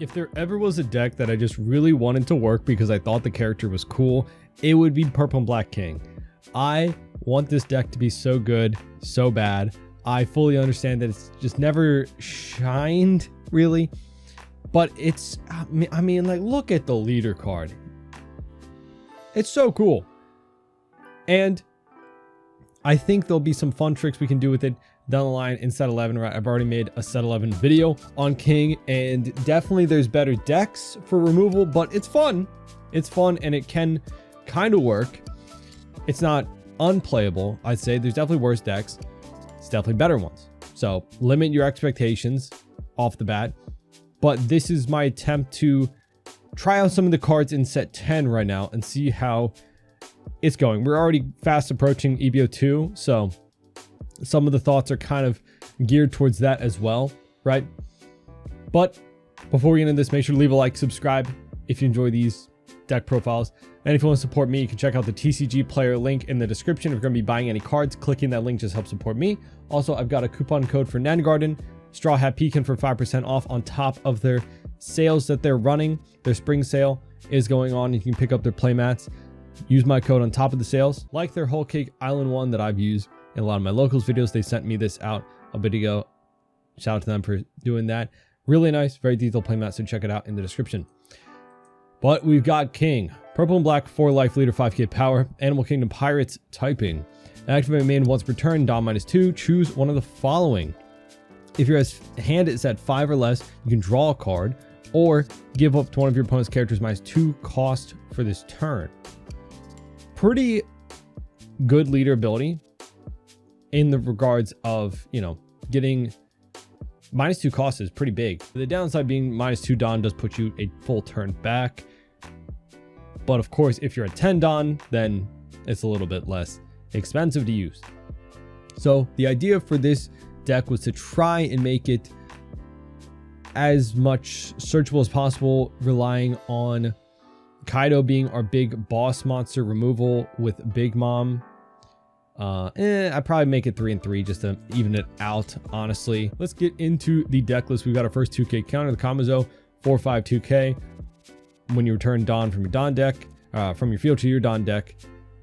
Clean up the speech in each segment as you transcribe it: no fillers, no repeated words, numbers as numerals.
If there ever was a deck that I just really wanted to work because I thought the character was cool, it would be Purple and Black King. I want this deck to be so good, so bad. I fully understand that it's just never shined, really. But it's, I mean, like, look at the leader card. It's so cool. And I think there'll be some fun tricks we can do with it down the line in set 11, right? I've already made a set 11 video on King, and definitely there's better decks for removal, but it's fun. It's fun, and it can kind of work. It's not unplayable, I'd say. There's definitely worse decks. It's definitely better ones. So limit your expectations off the bat. But this is my attempt to try out some of the cards in set 10 right now and see how it's going. We're already fast approaching EBO2, so some of the thoughts are kind of geared towards that as well, right? But before we get into this, make sure to leave a like, subscribe if you enjoy these deck profiles. And if you want to support me, you can check out the TCG player link in the description. If you're going to be buying any cards, clicking that link just helps support me. Also, I've got a coupon code for Nangarden, Straw Hat Pecan for 5% off on top of their sales that they're running. Their spring sale is going on. You can pick up their playmats. Use my code on top of the sales. Like their Whole Cake Island one that I've used in a lot of my locals videos. They sent me this out a bit ago. Shout out to them for doing that. Really nice, very detailed playmat, so check it out in the description. But we've got King. Purple and Black, 4 life leader, 5k power. Animal Kingdom Pirates typing. Activate main once per turn, Dom -2. Choose one of the following. If your hand is at 5 or less, you can draw a card or give up to one of your opponent's characters -2 cost for this turn. Pretty good leader ability in the regards of, you know, getting -2 cost is pretty big. The downside being -2 Don does put you a full turn back. But of course, if you're a 10 Don, then it's a little bit less expensive to use. So the idea for this deck was to try and make it as much searchable as possible, relying on Kaido being our big boss monster removal with Big Mom. I'd probably make it 3 and 3 just to even it out, honestly. Let's get into the deck list. We've got our first 2k counter, the Kamazo, 4/5 2k. When you return Don from your Don deck, from your field to your Don deck,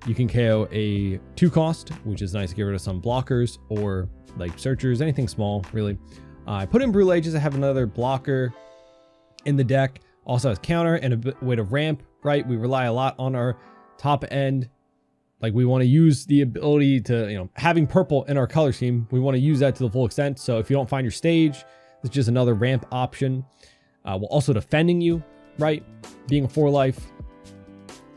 you can KO a 2 cost, which is nice to get rid of some blockers or like searchers, anything small, really. I put in Brule just to have another blocker in the deck. Also has counter and a way to ramp, right? We rely a lot on our top end. Like, we want to use the ability to, you know, having purple in our color scheme, we want to use that to the full extent. So if you don't find your stage, it's just another ramp option. While also defending you, right? Being a 4 life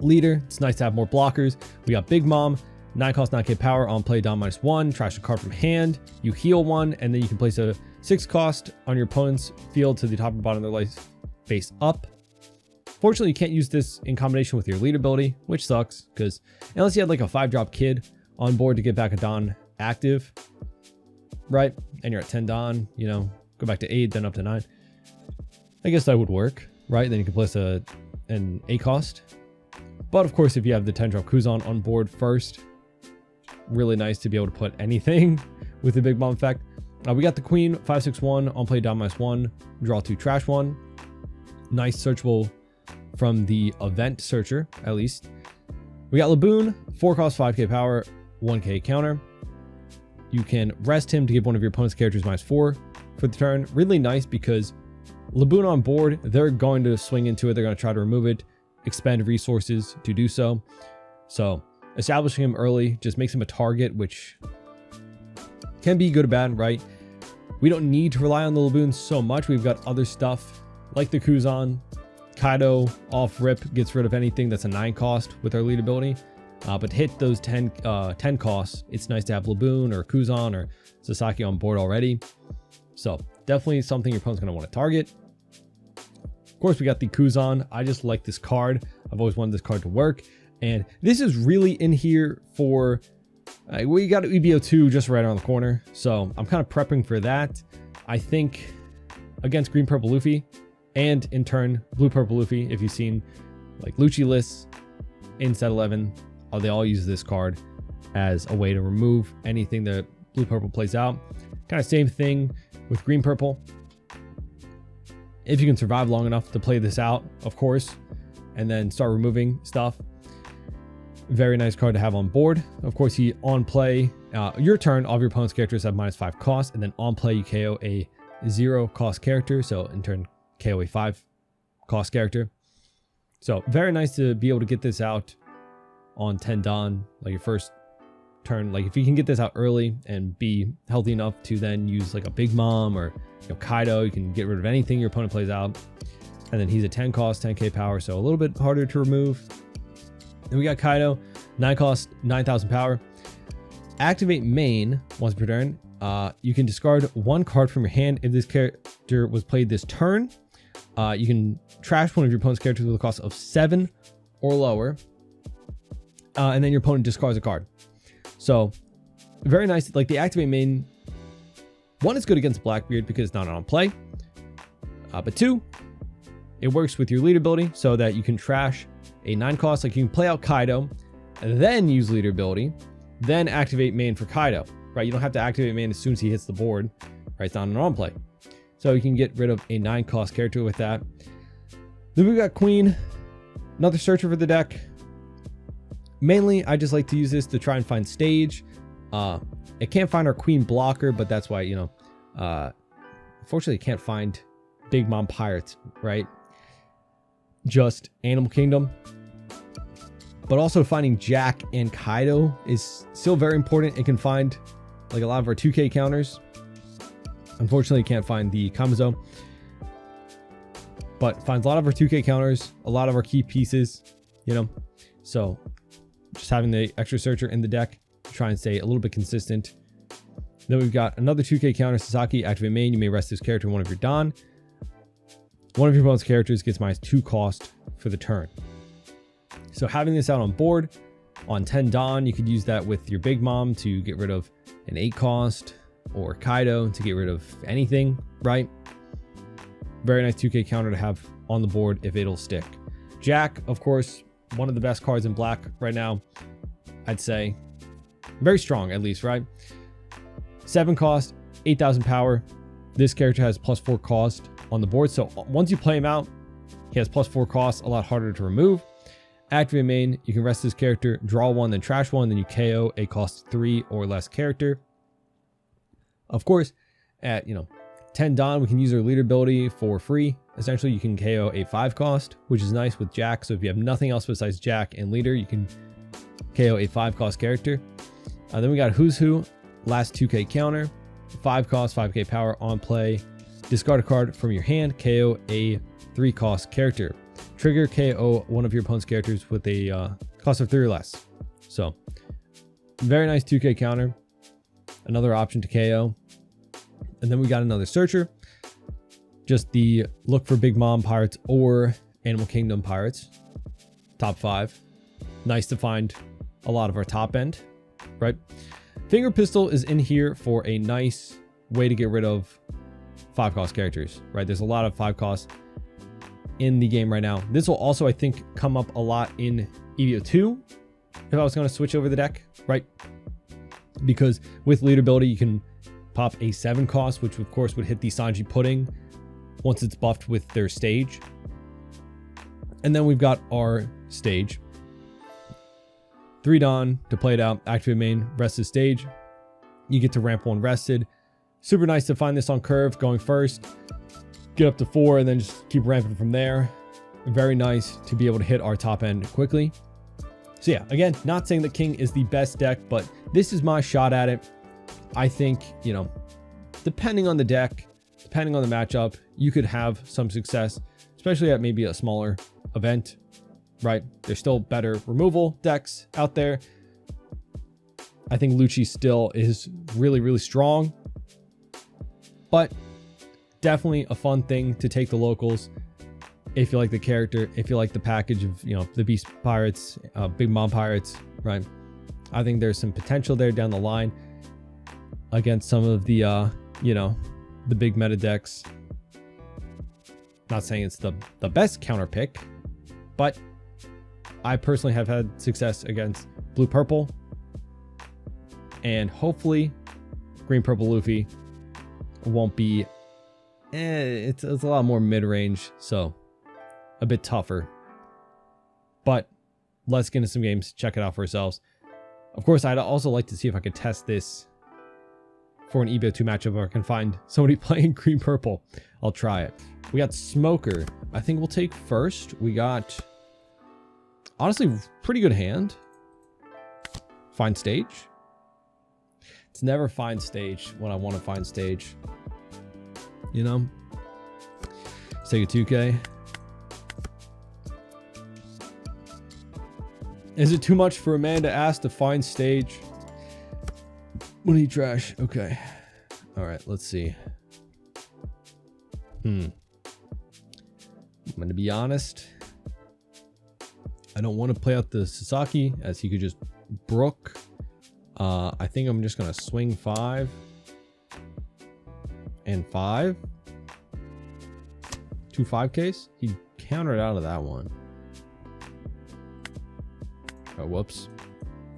leader, it's nice to have more blockers. We got Big Mom, 9 cost 9k power on play, Dom -1, trash a card from hand, you heal 1, and then you can place a 6 cost on your opponent's field to the top and bottom of their life face up. Fortunately, you can't use this in combination with your lead ability, which sucks, because unless you had like a 5-drop kid on board to get back a Don active, right? And you're at 10 Don, you know, go back to 8, then up to 9. I guess that would work, right? Then you can place an 8 cost. But of course, if you have the 10-drop Kuzan on board first, really nice to be able to put anything with the Big Mom effect. We got the Queen, 5/6/1, on play Dom -1, draw 2, trash 1. Nice searchable from the event searcher, at least. We got Laboon, 4 cost 5k power, 1k counter. You can rest him to give one of your opponent's characters -4 for the turn. Really nice because Laboon on board, they're going to swing into it. They're going to try to remove it, expend resources to do so. So establishing him early just makes him a target, which can be good or bad, right? We don't need to rely on the Laboon so much. We've got other stuff like the Kuzan. Kaido off rip gets rid of anything that's a 9 cost with our lead ability. But hit those 10 costs, it's nice to have Laboon or Kuzan or Sasaki on board already. So definitely something your opponent's going to want to target. Of course, we got the Kuzan. I just like this card. I've always wanted this card to work. And this is really in here for... we got EBO2 just right around the corner. So I'm kind of prepping for that. I think against Green Purple Luffy, and in turn Blue Purple Luffy, if you've seen like Lucci lists in set 11, they all use this card as a way to remove anything that Blue Purple plays out. Kind of same thing with Green Purple. if you can survive long enough to play this out, of course, and then start removing stuff. Very nice card to have on board. Of course, he on play, your turn, all of your opponent's characters have -5 cost, and then on play you KO a 0 cost character, so in turn KO a 5 cost character. So very nice to be able to get this out on 10 Dawn, like your first turn. Like if you can get this out early and be healthy enough to then use like a Big Mom or Kaido, you can get rid of anything your opponent plays out. And then he's a 10 cost, 10k power, so a little bit harder to remove. Then we got Kaido, 9 cost, 9,000 power. Activate main once per turn. You can discard 1 card from your hand if this character was played this turn. You can trash one of your opponent's characters with a cost of 7 or lower. And then your opponent discards a card. So very nice. Like the activate main, 1 is good against Blackbeard because it's not on play. But 2, it works with your lead ability so that you can trash a 9 cost. Like you can play out Kaido and then use leader ability, then activate main for Kaido, right? You don't have to activate main as soon as he hits the board, right? It's not an on play. So you can get rid of a 9 cost character with that. Then we got Queen, another searcher for the deck. Mainly, I just like to use this to try and find stage. It can't find our Queen blocker, but that's why, unfortunately it can't find Big Mom Pirates, right? Just Animal Kingdom. But also finding Jack and Kaido is still very important. It can find like a lot of our 2k counters. Unfortunately, it can't find the Kamazo, but finds a lot of our 2k counters, a lot of our key pieces, so just having the extra searcher in the deck to try and stay a little bit consistent. Then we've got another 2k counter, Sasaki, activate main. You may rest this character in one of your Dawn. One of your opponent's characters gets -2 cost for the turn. So having this out on board on 10 Dawn, you could use that with your Big Mom to get rid of an 8 cost, or Kaido to get rid of anything, right? Very nice 2k counter to have on the board if it'll stick. Jack, of course, one of the best cards in black right now, I'd say. Very strong, at least, right? 7 cost, 8,000 power. This character has +4 cost on the board, so once you play him out, he has +4 cost, a lot harder to remove. Activate main, you can rest this character, draw 1, then trash 1, then you KO a cost 3 or less character. Of course, at 10 Dawn, we can use our leader ability for free. Essentially, you can KO a 5 cost, which is nice with Jack. So if you have nothing else besides Jack and leader, you can KO a 5 cost character. Then we got Who's Who, last 2k counter, 5 cost, 5k power on play. Discard a card from your hand, KO a 3 cost character. Trigger KO one of your opponent's characters with a cost of 3 or less. So very nice 2k counter. Another option to KO. And then we got another searcher. Just the look for Big Mom Pirates or Animal Kingdom Pirates. Top 5. Nice to find a lot of our top end, right? Finger Pistol is in here for a nice way to get rid of 5 cost characters, right? There's a lot of 5 costs in the game right now. This will also, I think, come up a lot in EVO 2 if I was going to switch over the deck, right? Because with leader ability, you can pop a 7 cost, which of course would hit the Sanji Pudding once it's buffed with their stage. And then we've got our stage. 3 Dawn to play it out, activate main, rest the stage. You get to ramp 1 rested. Super nice to find this on curve, going first, get up to 4, and then just keep ramping from there. Very nice to be able to hit our top end quickly. So yeah, again, not saying that King is the best deck, but this is my shot at it. I think, depending on the deck, depending on the matchup, you could have some success, especially at maybe a smaller event, right? There's still better removal decks out there. I think Lucci still is really, really strong, but definitely a fun thing to take the locals. If you like the character, if you like the package of, the Beast Pirates, Big Mom Pirates, right? I think there's some potential there down the line against some of the, the big meta decks. Not saying it's the best counter pick, but I personally have had success against Blue Purple, and hopefully Green Purple Luffy won't be it's a lot more mid-range, so a bit tougher. But let's get into some games, check it out for ourselves. Of course, I'd also like to see if I could test this for an EBO 2 matchup, or I can find somebody playing green purple. I'll try it. We got Smoker. I think we'll take first. We got, honestly, pretty good hand. Find stage. It's never find stage when I want to find stage. You know? Let's take a 2K. Is it too much for a man to ask to find stage when he trash? Okay. All right, let's see. I'm going to be honest. I don't want to play out the Sasaki, as he could just brook. I think I'm just going to swing 5 and 5. 2 5Ks. He countered out of that one. Oh, whoops.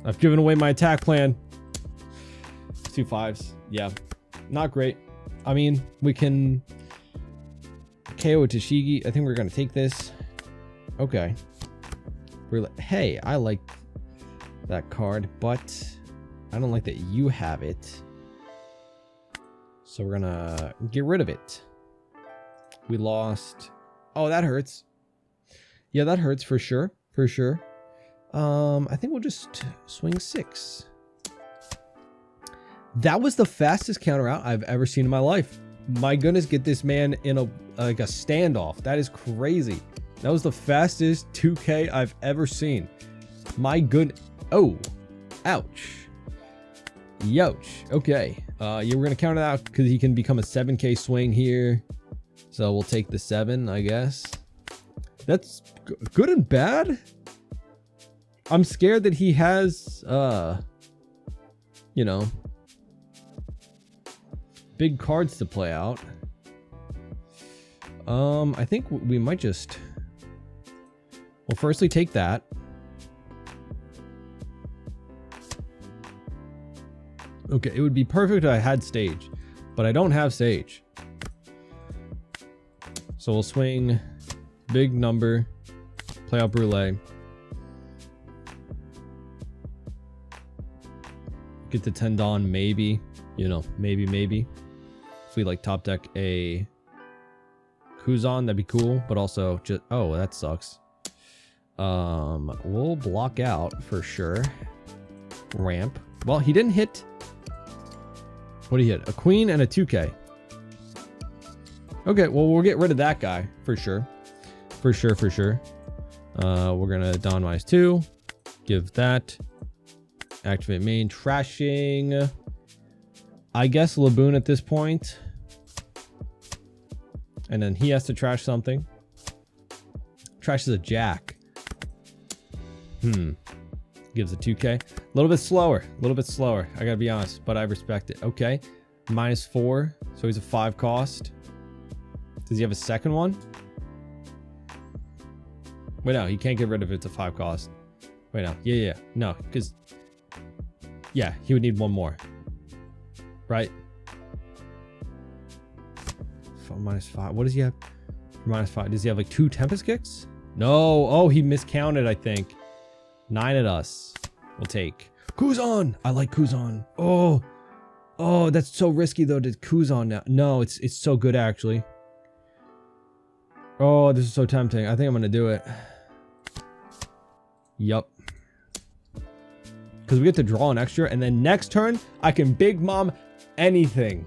I've given away my attack plan. 2 5s. Yeah. Not great. I mean, we can KO Tashigi. I think we're going to take this. Okay. Hey, I like that card, but I don't like that you have it. So we're going to get rid of it. We lost. Oh, that hurts. Yeah, that hurts for sure. For sure. I think we'll just swing 6. That was the fastest counter out I've ever seen in my life. My goodness, get this man in a standoff. That is crazy. That was the fastest 2K I've ever seen. My good. Oh, ouch. Youch. Okay. Yeah, we're gonna counter that out because he can become a 7K swing here. So we'll take the 7, I guess. That's good and bad. I'm scared that he has, you know, big cards to play out. I think we might just, well, firstly take that. Okay, it would be perfect if I had stage, but I don't have stage. So we'll swing big number, play out Brûlée. Get the Tendon, maybe. You know, maybe. If we like top deck a Kuzan, that'd be cool. But also just, oh, that sucks. We'll block out for sure. Ramp. Well, he didn't hit. What did he hit? A queen and a 2K. Okay, well, we'll get rid of that guy for sure. For sure. We're gonna Don -2. Give that. Activate main. Trashing. I guess Laboon at this point. And then he has to trash something. Trashes a jack. Gives a 2K. A little bit slower. I gotta be honest, but I respect it. Okay. -4. So he's a 5 cost. Does he have a second one? Wait, no. He can't get rid of it. It's a 5 cost. Wait, no. Yeah. No, because... yeah, he would need one more. Right? -5. What does he have? -5. Does he have like 2 Tempest Kicks? No. Oh, he miscounted, I think. 9 at us. We'll take. Kuzan! I like Kuzan. Oh, that's so risky though to Kuzan now. No, it's so good actually. Oh, this is so tempting. I think I'm gonna do it. Yup. Because we get to draw an extra, and then next turn, I can Big Mom anything.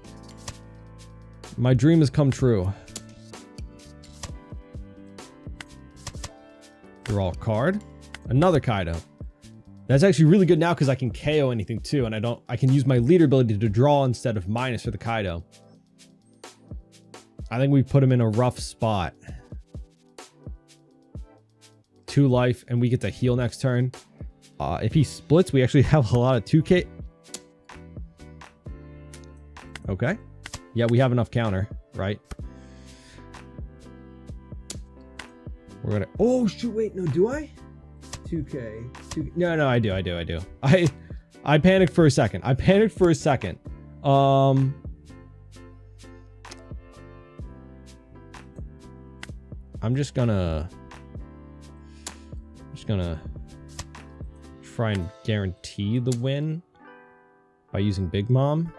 My dream has come true. Draw a card. Another Kaido. That's actually really good now because I can KO anything too, and I can use my leader ability to draw instead of minus for the Kaido. I think we put him in a rough spot. 2 life, and we get to heal next turn. If he splits, we actually have a lot of 2K. Okay. Yeah, we have enough counter, right? We're gonna... oh, shoot, wait. No, do I? 2K. No, I do. I panicked for a second. I'm just gonna try and guarantee the win by using Big Mom.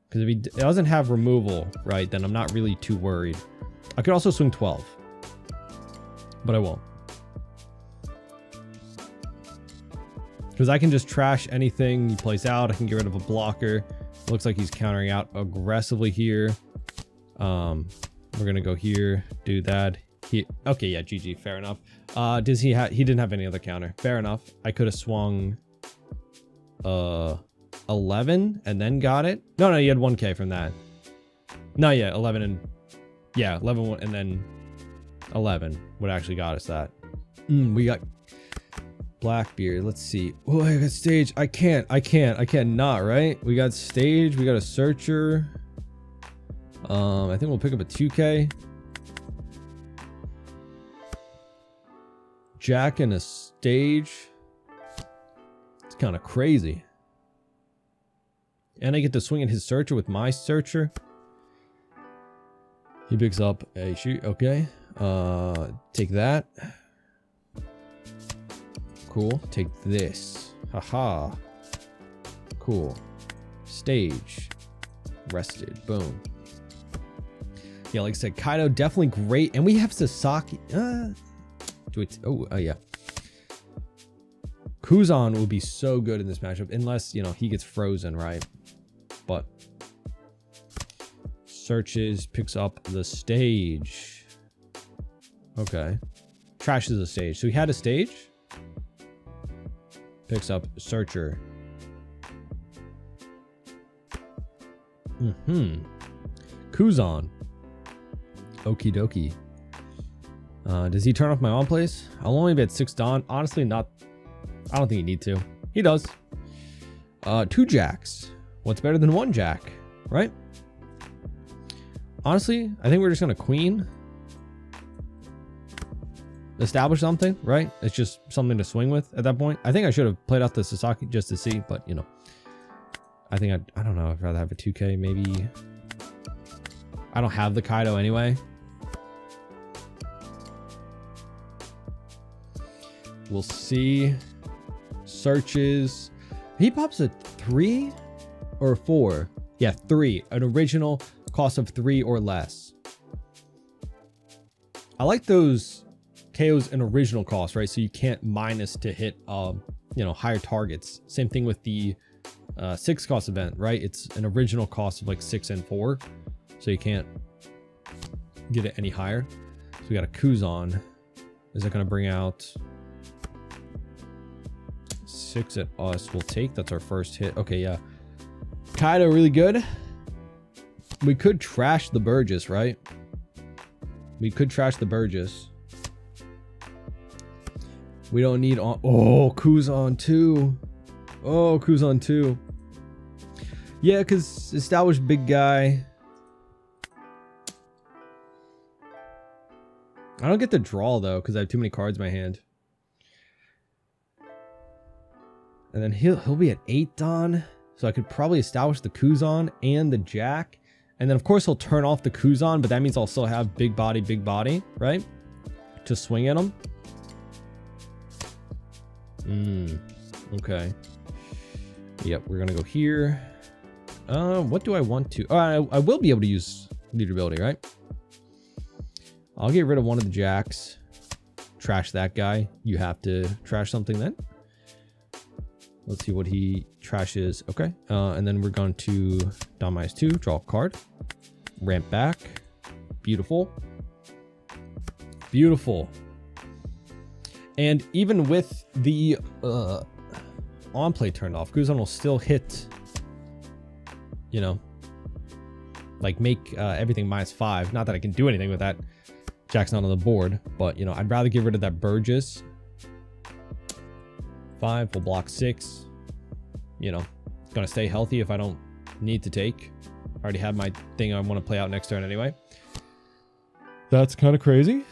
Because if he doesn't have removal, right, then I'm not really too worried. I could also swing 12, but I won't. Because I can just trash anything he plays out. I can get rid of a blocker. Looks like he's countering out aggressively here. We're going to go here, do that. Okay, yeah, GG, fair enough. He didn't have any other counter. Fair enough. I could have swung 11 and then got it. No, you had 1k from that. No, yeah, 11 and yeah, 11 and then 11 would actually got us that. We got Blackbeard. Let's see. Oh, I got stage. I can't not, right? We got stage. We got a searcher. I think we'll pick up a 2k. Jack and a stage. It's kind of crazy. And I get to swing at his searcher with my searcher. He picks up a shoot. Okay. Take that. Cool. Take this. Haha. Cool. Stage. Rested. Boom. Yeah, like I said, Kaido definitely great. And we have Sasaki. Yeah. Kuzan will be so good in this matchup. Unless, you know, he gets frozen, right? But searches, picks up the stage. Okay. Trashes the stage. So he had a stage. Picks up searcher. Kuzan. Okie dokie. Does he turn off my on plays? I'll only be at 6 Dawn. Honestly, not. I don't think he need to. He does. 2 jacks. What's better than 1 jack, right? Honestly, I think we're just gonna queen. Establish something, right? It's just something to swing with at that point. I think I should have played out the Sasaki just to see, but you know. I think I don't know. I'd rather have a 2k maybe. I don't have the Kaido anyway. We'll see. Searches. He pops a 3 or a 4. Yeah, 3. An original cost of 3 or less. I like those KOs an original cost, right? So you can't minus to hit, you know, higher targets. Same thing with the 6 cost event, right? It's an original cost of like 6 and 4. So you can't get it any higher. So we got a Kuzan. Is it going to bring out 6 at us? We'll take. That's our first hit. Okay, yeah. Kaido really good. We could trash the Burgess, right? We could trash the Burgess. We don't need on. Oh, Kuzan 2. Oh, Kuzan 2. Yeah, because established big guy. I don't get to draw though because I have too many cards in my hand. And then he'll be at 8 Dawn. So I could probably establish the Kuzan and the Jack. And then of course he'll turn off the Kuzan, but that means I'll still have big body, right? To swing at him. Okay. Yep, we're gonna go here. What do I want to? Oh, I will be able to use leader ability, right? I'll get rid of one of the jacks. Trash that guy. You have to trash something then. Let's see what he trashes. Okay. And then we're going to Dawn -2, draw a card. Ramp back. Beautiful. Beautiful. And even with the on play turned off, Kuzan will still hit, you know, like make everything -5. Not that I can do anything with that. Jack's not on the board, but you know, I'd rather get rid of that Burgess. 5 will block 6. You know, gonna stay healthy if I don't need to take. I already have my thing I want to play out next turn anyway. That's kind of crazy.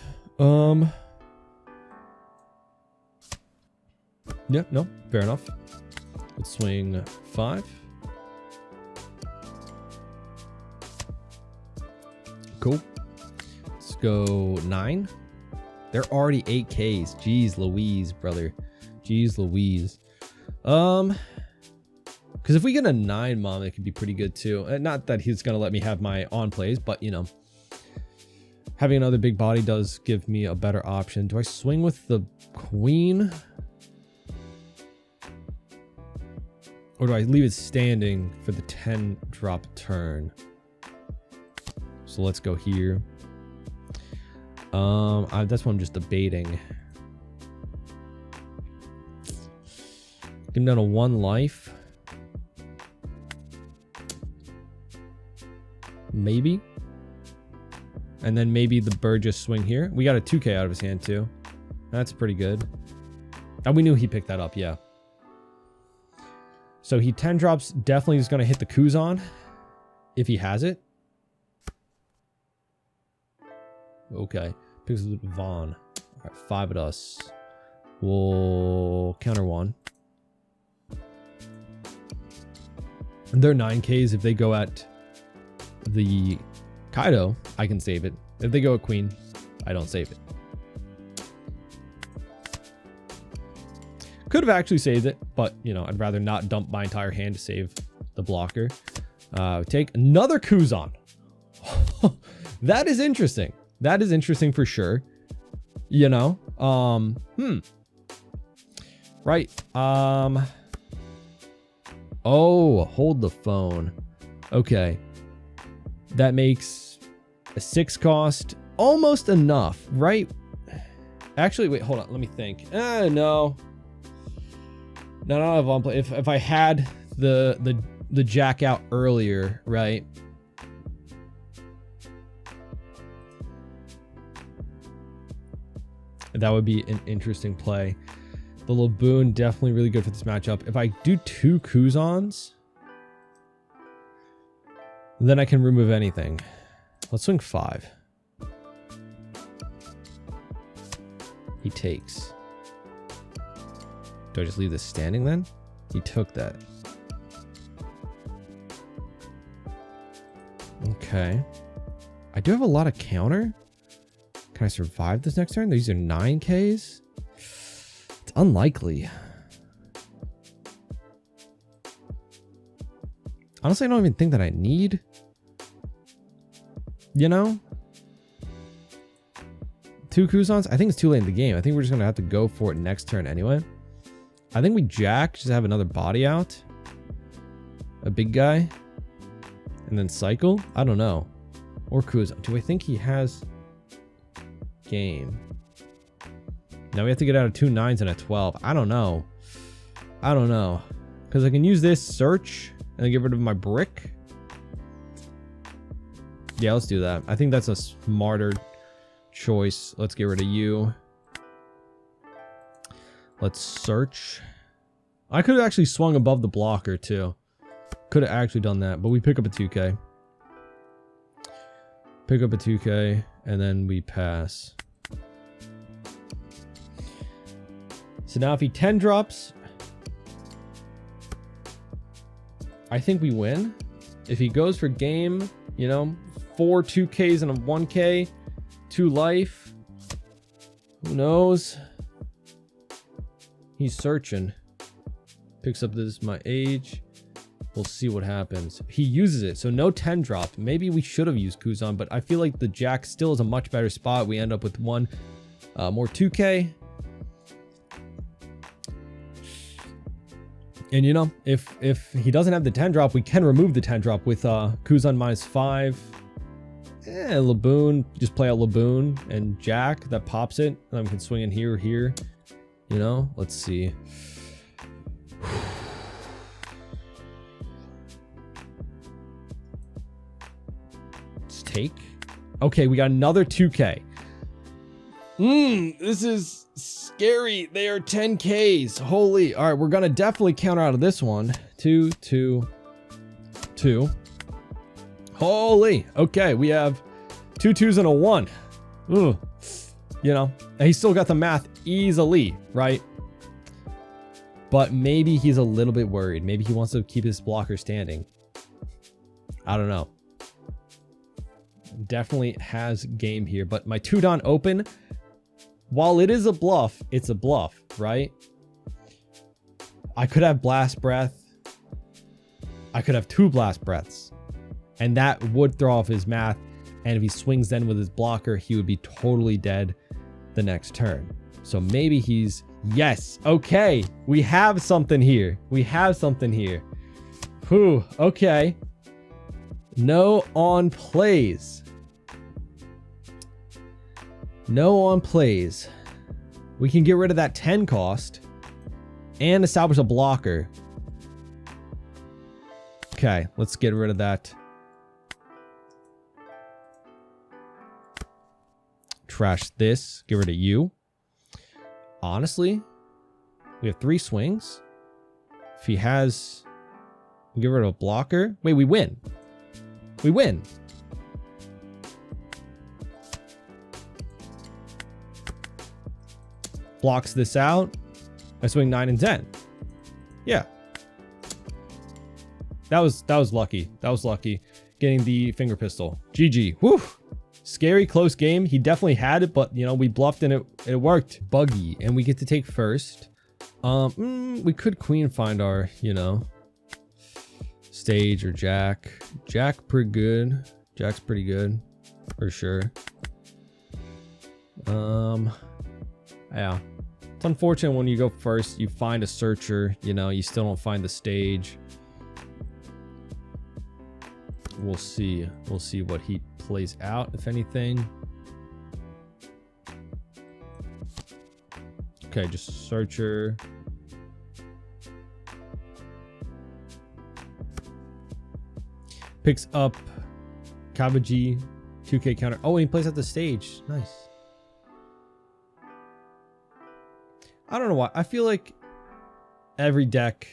Yeah, no, fair enough. Let's swing 5. Cool. go 9. They're already 8Ks. Jeez Louise, brother. Jeez Louise. Because if we get a 9 mom, it could be pretty good too. Not that he's going to let me have my on plays, but you know, having another big body does give me a better option. Do I swing with the queen? Or do I leave it standing for the 10 drop turn? So let's go here. That's what I'm just debating. Get him down to 1 life. Maybe. And then maybe the bird just swing here. We got a 2K out of his hand too. That's pretty good. And we knew he picked that up, yeah. So he 10 drops, definitely is going to hit the Kuzan if he has it. Okay. Picks up Vaughn. All right, 5 at us. We'll counter 1. And they're 9Ks. If they go at the Kaido, I can save it. If they go at Queen, I don't save it. Could have actually saved it, but, you know, I'd rather not dump my entire hand to save the blocker. Take another Kuzan. That is interesting. That is interesting for sure. You know? Right. Oh, hold the phone. Okay. That makes a 6 cost almost enough, right? Actually, wait, hold on. Let me think. No. No, I don't have on play. If I had the jack out earlier, right? That would be an interesting play. The Laboon definitely really good for this matchup. If I do 2 Kuzans, then I can remove anything. Let's swing 5. He takes. Do I just leave this standing then? He took that. Okay. I do have a lot of counter. Can I survive this next turn? These are 9Ks. It's unlikely. Honestly, I don't even think that I need. You know? 2 Kuzans? I think it's too late in the game. I think we're just going to have to go for it next turn anyway. I think we jack, just have another body out. A big guy. And then cycle? I don't know. Or Kuzan. Do I think he has game? Now we have to get out of 2 9s and a 12. I don't know. I don't know. Because I can use this search and then get rid of my brick. Yeah, let's do that. I think that's a smarter choice. Let's get rid of you. Let's search. I could have actually swung above the blocker too. Could have actually done that, but we pick up a 2K. Pick up a 2K, and then we pass. So now if he 10 drops, I think we win. If he goes for game, you know, 4 2Ks and a 1K, 2 life, who knows? He's searching. Picks up this my age. We'll see what happens. He uses it, so no 10 drop. Maybe we should have used Kuzan, but I feel like the jack still is a much better spot. We end up with 1 more 2K. And you know, if he doesn't have the 10 drop, we can remove the 10 drop with Kuzan -5. Laboon, just play out Laboon and jack that pops it. And then we can swing in here or here. You know, let's see. Let's take. Okay, we got another 2K. This is scary. They are 10Ks. Holy. All right, we're going to definitely counter out of this one. 2, 2, 2. Holy. Okay, we have 2 2s and a 1. Ugh. You know, and he still got the math easily, right? But maybe he's a little bit worried. Maybe he wants to keep his blocker standing. I don't know. definitely has game here. But my 2-Don open, while it is a bluff, it's a bluff, right? I could have Blast Breath. I could have 2 Blast Breaths. And that would throw off his math. And if he swings then with his blocker, he would be totally dead the next turn. So maybe he's... Yes. Okay. We have something here. We have something here. Whew. Okay. No on plays. No on plays. We can get rid of that 10 cost and establish a blocker. Okay. Let's get rid of that. Trash this. Get rid of you. Honestly, we have 3 swings. If he has... Get rid of a blocker. Wait, we win. We win. Blocks this out. I swing 9 and 10. Yeah. That was lucky. That was lucky. Getting the finger pistol. GG. Whew. Scary close game. He definitely had it, but you know, we bluffed and it worked. Buggy, and we get to take first. We could queen find our, you know, stage or jack. Jack pretty good. Jack's pretty good for sure. Yeah. It's unfortunate when you go first, you find a searcher, you know, you still don't find the stage. We'll see. We'll see what he plays out, if anything. Okay, just searcher. Picks up Kabaji, 2K counter. Oh, and he plays at the stage. Nice. I don't know why. I feel like every deck,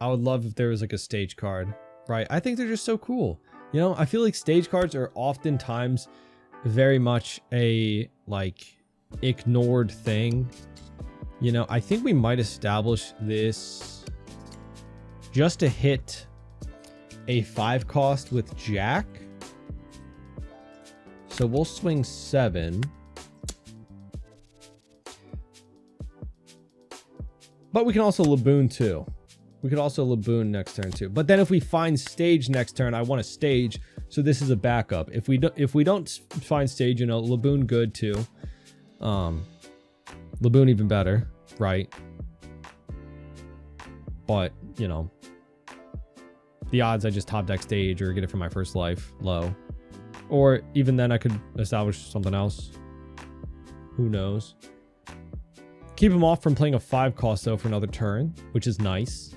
I would love if there was like a stage card. Right, I think they're just so cool. You know, I feel like stage cards are oftentimes very much a like ignored thing. You know, I think we might establish this just to hit a 5 cost with Jack. So we'll swing 7. But we can also Laboon too. We could also Laboon next turn too. But then if we find stage next turn, I want a stage. So this is a backup. If we don't find stage, you know, Laboon good too. Laboon even better, right? But, you know, the odds I just top deck stage or get it from my first life, low. Or even then I could establish something else. Who knows? Keep him off from playing a 5 cost though for another turn, which is nice.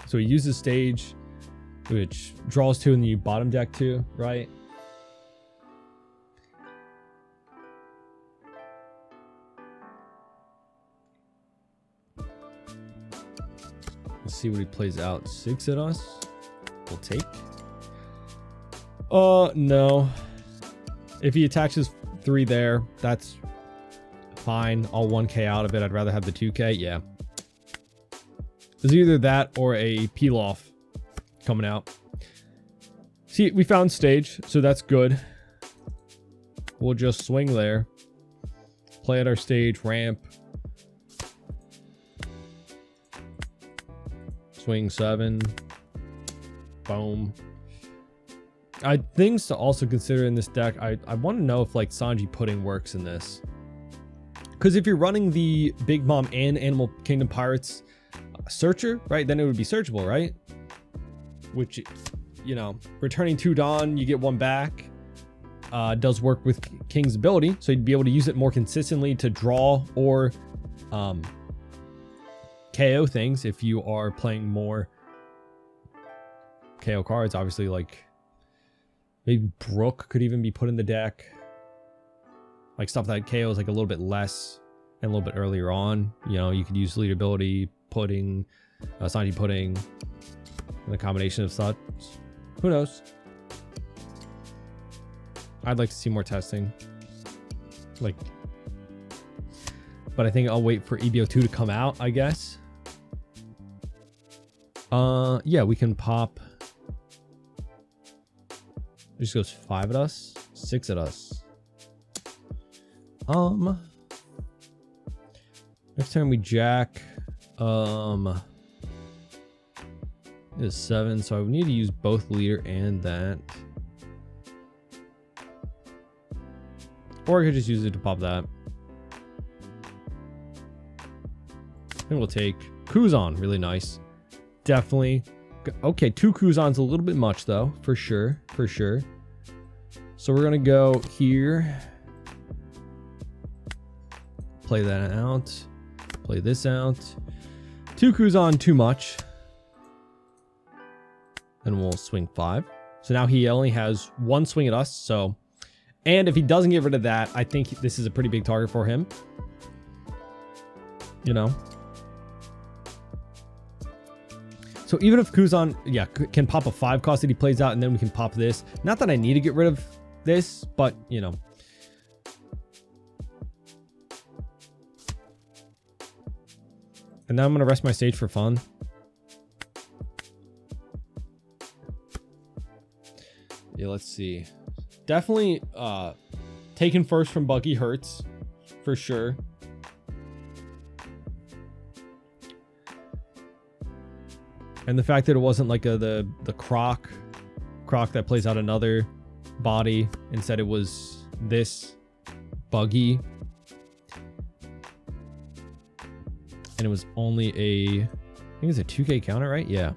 So he uses stage, which draws 2 in the bottom deck too, right? Let's see what he plays out. 6 at us. We'll take. No. If he attaches 3 there, that's fine. I'll 1k out of it. I'd rather have the 2k. Yeah. There's either that or a peel-off coming out. See, we found stage, so that's good. We'll just swing there. Play at our stage, ramp. Swing 7. Boom. Things to also consider in this deck. I want to know if like Sanji Pudding works in this. Because if you're running the Big Mom and Animal Kingdom Pirates searcher, right, then it would be searchable, right? Which, you know, returning 2 Dawn, you get 1 back. Does work with King's ability, so you'd be able to use it more consistently to draw or KO things if you are playing more KO cards. Obviously, like maybe Brook could even be put in the deck. Like stuff that KO is like a little bit less and a little bit earlier on. You know, you could use lead ability, Pudding, Sanji Pudding, and a combination of such. Who knows? I'd like to see more testing. Like, but I think I'll wait for EBO2 to come out, I guess. Yeah, we can pop. It just goes 5 at us, 6 at us. Next time we jack, is 7, so I would need to use both leader and that. Or I could just use it to pop that. And we'll take Kuzan, really nice. Definitely. Okay, 2 Kuzans a little bit much though, for sure, for sure. So we're gonna go here. Play that out. Play this out. 2 Kuzan too much. And we'll swing 5. So now he only has 1 swing at us, so. And if he doesn't get rid of that, I think this is a pretty big target for him. You know? So even if Kuzan, yeah, can pop a 5 cost that he plays out, and then we can pop this. Not that I need to get rid of this, but, you know. And now I'm going to rest my stage for fun. Yeah, let's see. Definitely taking first from Buggy hurts, for sure. And the fact that it wasn't like the croc that plays out another body. Instead it was this Buggy. And it was only I think it's a 2k counter, right? Yeah.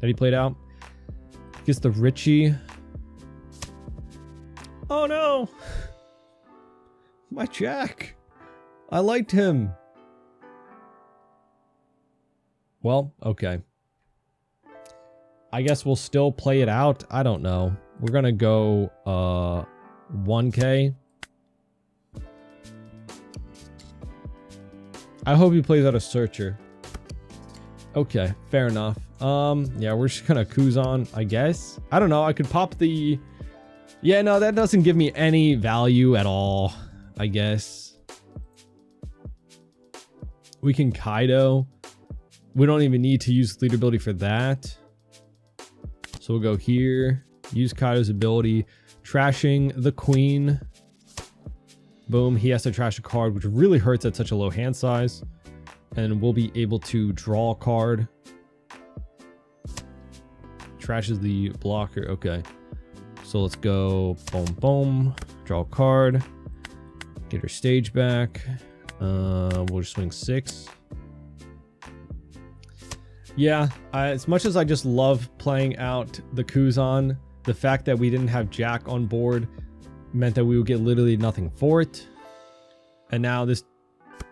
That he played out. Gets the Richie. Oh no! My Jack. I liked him. Well, okay. I guess we'll still play it out. I don't know. We're gonna go 1k. I hope he plays out a Searcher. Okay, fair enough. Yeah, we're just gonna Kuzan, I guess. I don't know. I could pop the. Yeah, no, that doesn't give me any value at all, I guess. We can Kaido. We don't even need to use leader ability for that. So we'll go here. Use Kaido's ability. Trashing the Queen. Boom. He has to trash a card, which really hurts at such a low hand size. And we'll be able to draw a card. Trashes the blocker. Okay. So let's go boom, boom. Draw a card. Get her stage back. We'll just swing 6. Yeah, as much as I just love playing out the Kuzan, the fact that we didn't have Jack on board meant that we would get literally nothing for it. And now this,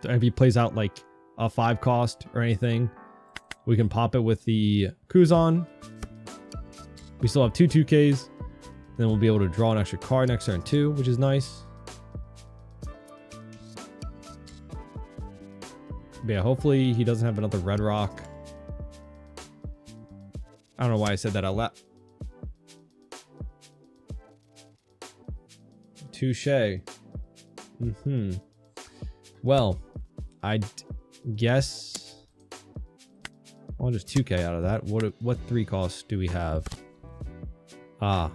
if he plays out like a 5 cost or anything, we can pop it with the Kuzan. We still have 2 2Ks. Then we'll be able to draw an extra card next turn too, which is nice. But yeah, hopefully he doesn't have another Red Rock. I don't know why I said that out loud. Touche. Well, I guess I'll just 2k out of that. What 3 costs do we have? Ah.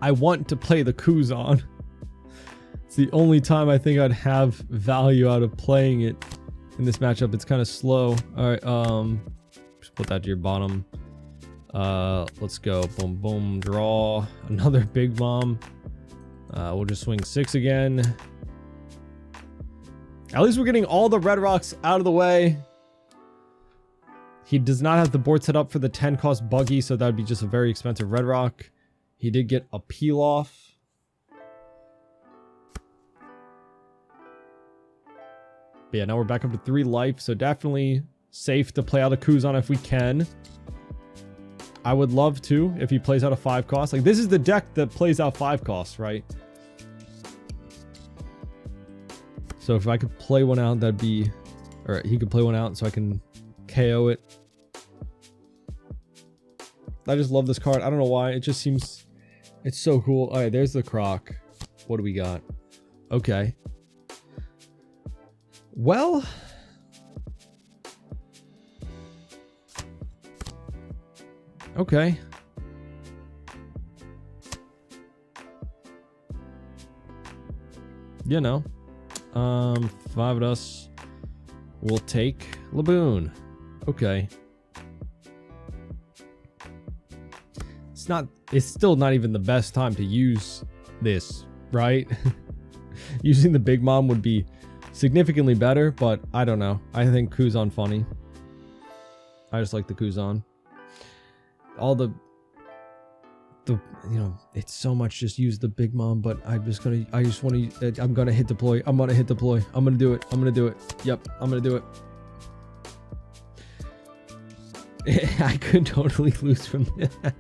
I want to play the Kuzan. It's the only time I think I'd have value out of playing it in this matchup. It's kind of slow. All right, just put that to your bottom. Let's go. Boom, boom. Draw another big bomb. We'll just swing 6 again. At least we're getting all the Red Rocks out of the way. He does not have the board set up for the 10 cost Buggy, so that would be just a very expensive Red Rock. He did get a peel off. But yeah, now we're back up to 3 life, so definitely safe to play out a Kuzan if we can. I would love to if he plays out a 5 cost. Like, this is the deck that plays out 5 costs, right? So if I could play one out, that'd be... Or he could play one out so I can KO it. I just love this card. I don't know why. It just seems... It's so cool. All right, there's the Croc. What do we got? Okay. Well, Okay. You know. 5 of us will take Laboon. Okay. It's still not even the best time to use this, right? Using the Big Mom would be significantly better, but I don't know. I think Kuzan funny. I just like the Kuzan. All the you know, it's so much just use the Big Mom, but I'm gonna hit deploy. I'm gonna hit deploy. I'm gonna do it. I'm gonna do it. Yep, I'm gonna do it. I could totally lose from that.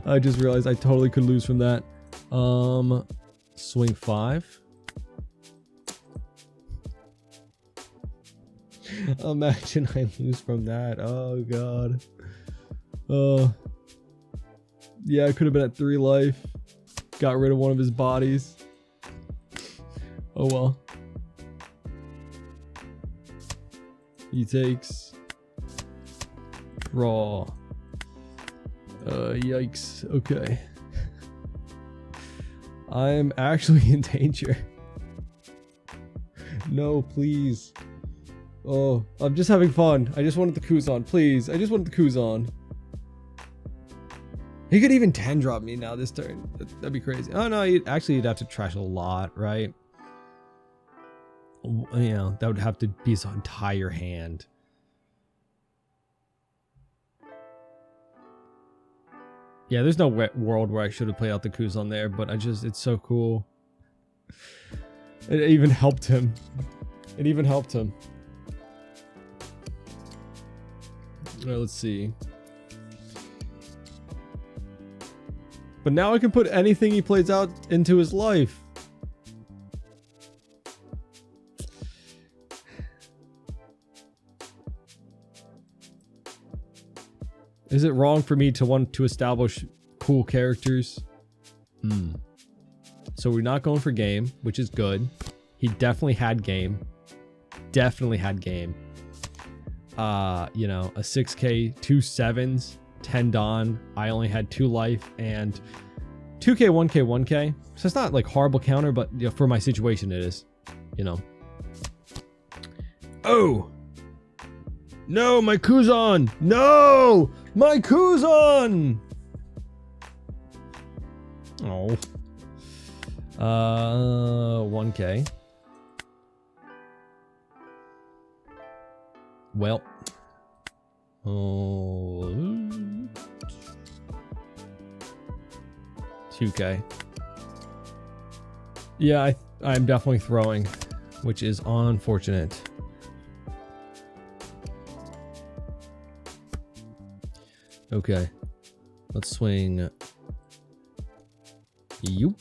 I just realized I totally could lose from that. Swing 5. Imagine I lose from that. Oh god. Oh. Yeah, I could have been at 3 life. Got rid of one of his bodies. Oh well. He takes. Raw. Yikes. Okay. I'm actually in danger. No, please. Oh, I'm just having fun. I just wanted the Kuzan, please. I just wanted the Kuzan. He could even 10 drop me now this turn. That'd be crazy. Oh no, you'd have to trash a lot, right? You know, that would have to be his entire hand. Yeah, there's no world where I should have played out the Kuzan there, but it's so cool. It even helped him. It even helped him. Alright, let's see. But now I can put anything he plays out into his life. Is it wrong for me to want to establish cool characters? So we're not going for game, which is good. He definitely had game. Definitely had game. You know, a 6k, 2 7s, 10 Dawn. I only had 2 life and 2k, 1k, 1k. So it's not like horrible counter, but you know, for my situation it is, you know. Oh! No, my Kuzan! No! My Kuzan! Oh. 1k. Well. Oh. 2k. Yeah, I'm definitely throwing, which is unfortunate. Okay. Let's swing you.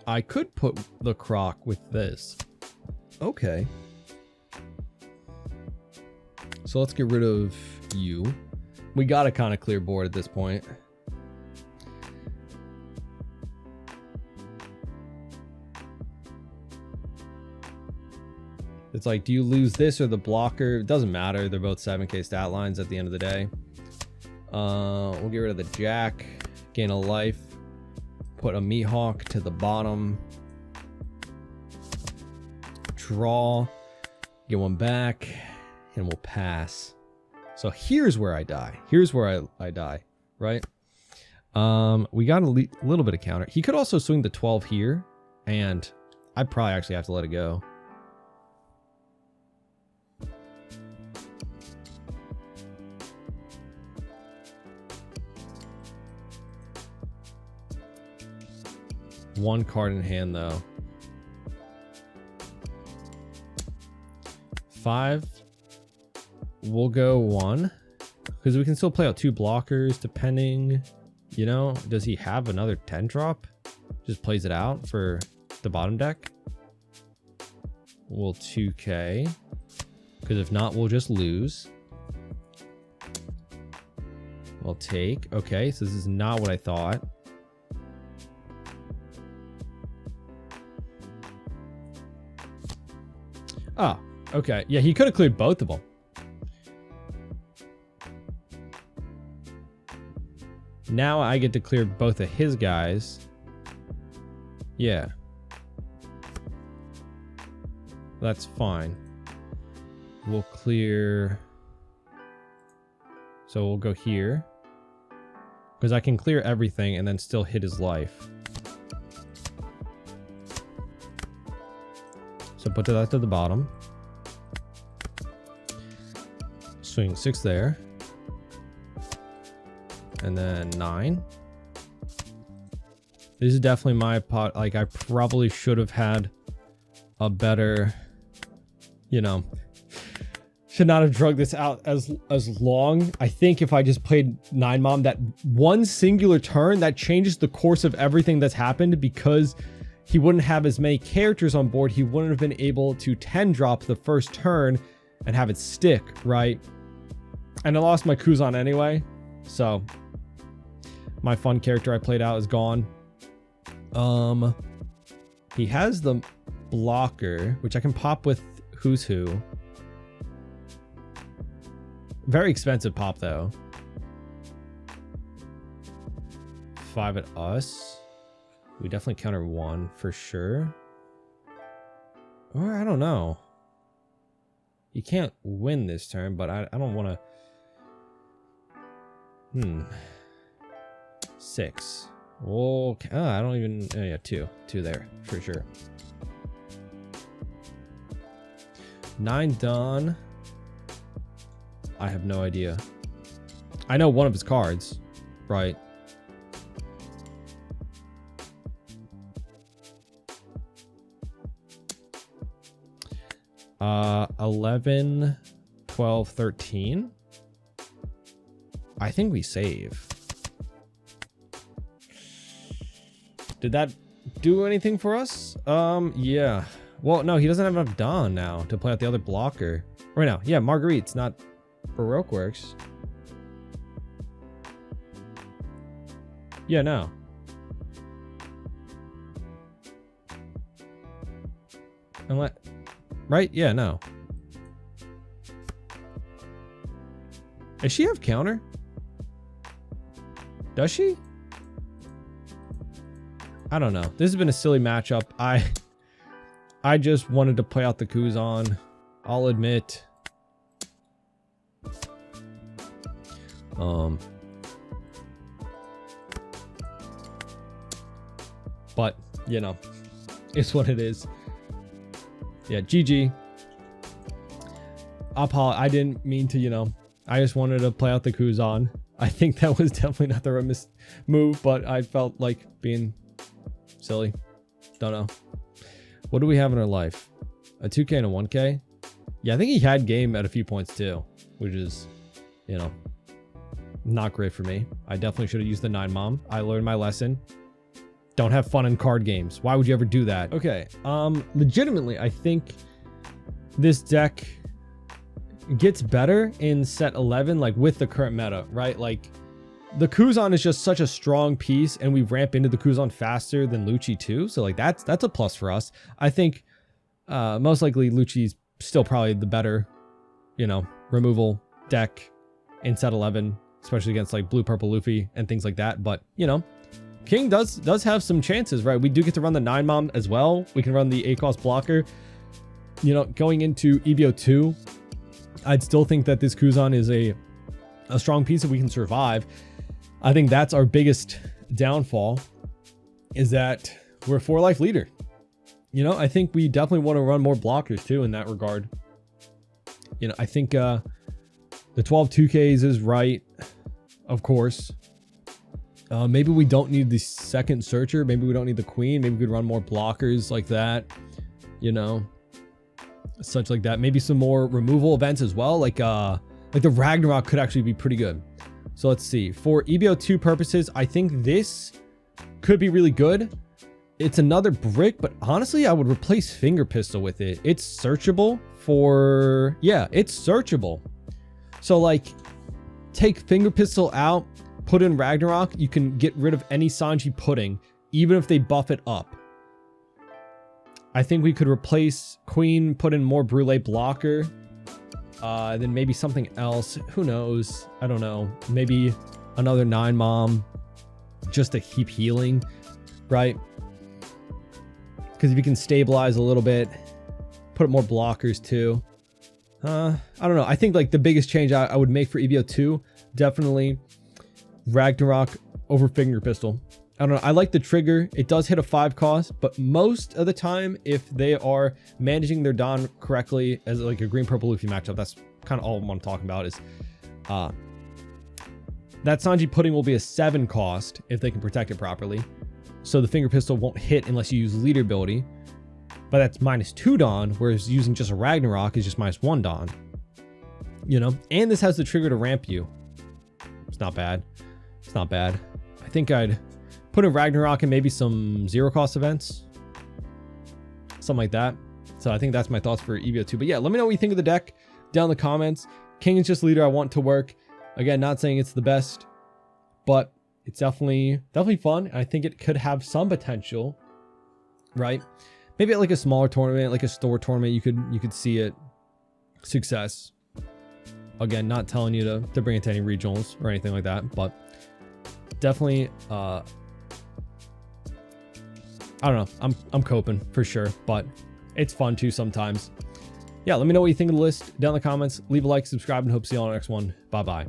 I could put the croc with this. Okay. So let's get rid of you. We got a kind of clear board at this point. It's like, do you lose this or the blocker? It doesn't matter. They're both 7k stat lines at the end of the day. We'll get rid of the jack. Gain a life. Put a Meathawk to the bottom. Draw. Get one back. And we'll pass. So here's where I die. Here's where I die. Right? We got a little bit of counter. He could also swing the 12 here. And I'd probably actually have to let it go. One card in hand though. 5. We'll go 1 because we can still play out 2 blockers depending, you know. Does he have another 10 drop? Just plays it out for the bottom deck. We'll 2k because if not we'll just lose. We'll take. Okay, so this is not what I thought. Ah, Okay, yeah, he could have cleared both of them. Now I get to clear both of his guys. Yeah. That's fine. We'll clear... So we'll go here. Because I can clear everything and then still hit his life. So put that to the bottom. Swing 6 there. And then 9. This is definitely my pot. Like, I probably should have had a better, you know, should not have drug this out as long. I think if I just played 9 Mom, that one singular turn, that changes the course of everything that's happened, because he wouldn't have as many characters on board. He wouldn't have been able to 10 drop the first turn and have it stick, right? And I lost my Kuzan anyway, so my fun character I played out is gone. He has the blocker, which I can pop with Who's Who. Very expensive pop though. 5 at us. We definitely counter 1 for sure. Or I don't know. You can't win this turn, but I don't want to. 6. Okay. Oh, I don't even. Oh, yeah, 2 there for sure. 9 done. I have no idea. I know one of his cards, right? Uh, 11, 12, 13. I think we save. Did that do anything for us? Yeah. Well, no, he doesn't have enough Dawn now to play out the other blocker. Right now, yeah, Marguerite's not Baroque works. Yeah, no. Unless, right? Yeah, no. Does she have counter? Does she? I don't know. This has been a silly matchup. I just wanted to play out the Kuzan. I'll admit. But, you know, it's what it is. Yeah, GG. I didn't mean to, you know, I just wanted to play out the Kuzan. I think that was definitely not the right move, but I felt like being silly. Don't know. What do we have in our life? A 2K and a 1K? Yeah, I think he had game at a few points too, which is, you know, not great for me. I definitely should have used the 9 Mom. I learned my lesson. Don't have fun in card games. Why would you ever do that? Okay, legitimately, I think this deck gets better in set 11, like with the current meta, right? Like, the Kuzan is just such a strong piece, and we ramp into the Kuzan faster than Lucci too. So like that's a plus for us. I think most likely Lucci's still probably the better, you know, removal deck in set 11, especially against like blue purple Luffy and things like that. But you know, King does have some chances, right? We do get to run the 9 Mom as well. We can run the 8-cost blocker. You know, going into EBO 2, I'd still think that this Kuzan is a strong piece that we can survive. I think that's our biggest downfall, is that we're a 4-life leader. You know, I think we definitely want to run more blockers too in that regard. You know, I think the 12 2Ks is right, of course. Maybe we don't need the second searcher. Maybe we don't need the queen. Maybe we could run more blockers like that, you know, such like that. Maybe some more removal events as well. Like the Ragnarok could actually be pretty good. So let's see. For EBO 2 purposes, I think this could be really good. It's another brick, but honestly, I would replace Finger Pistol with it. It's searchable for... Yeah, it's searchable. So, like, take Finger Pistol out, put in Ragnarok. You can get rid of any Sanji pudding, even if they buff it up. I think we could replace Queen, put in more Brûlée blocker. Then maybe something else. Who knows? I don't know. Maybe another 9 mom just to keep healing, right? Because if you can stabilize a little bit, put more blockers too. I don't know. I think like the biggest change I would make for EVO 2, definitely Ragnarok over Finger Pistol. I don't know. I like the trigger. It does hit a 5 cost, but most of the time, if they are managing their Don correctly as like a green purple Luffy matchup, that's kind of all I'm talking about is that Sanji pudding will be a 7 cost if they can protect it properly. So the Finger Pistol won't hit unless you use leader ability, but that's -2 Don, whereas using just a Ragnarok is just -1 Don. You know, and this has the trigger to ramp you. It's not bad. It's not bad. I think I'd put in Ragnarok and maybe some 0 cost events, something like that. So I think that's my thoughts for EVO 2. But yeah, let me know what you think of the deck down in the comments. King is just leader I want to work. Again, not saying it's the best, but it's definitely fun. And I think it could have some potential, right? Maybe at like a smaller tournament, like a store tournament, you could see it success. Again, not telling you to bring it to any regionals or anything like that, but definitely I don't know. I'm coping for sure, but it's fun too sometimes. Yeah, let me know what you think of the list down in the comments. Leave a like, subscribe, and hope to see you on the next one. Bye bye.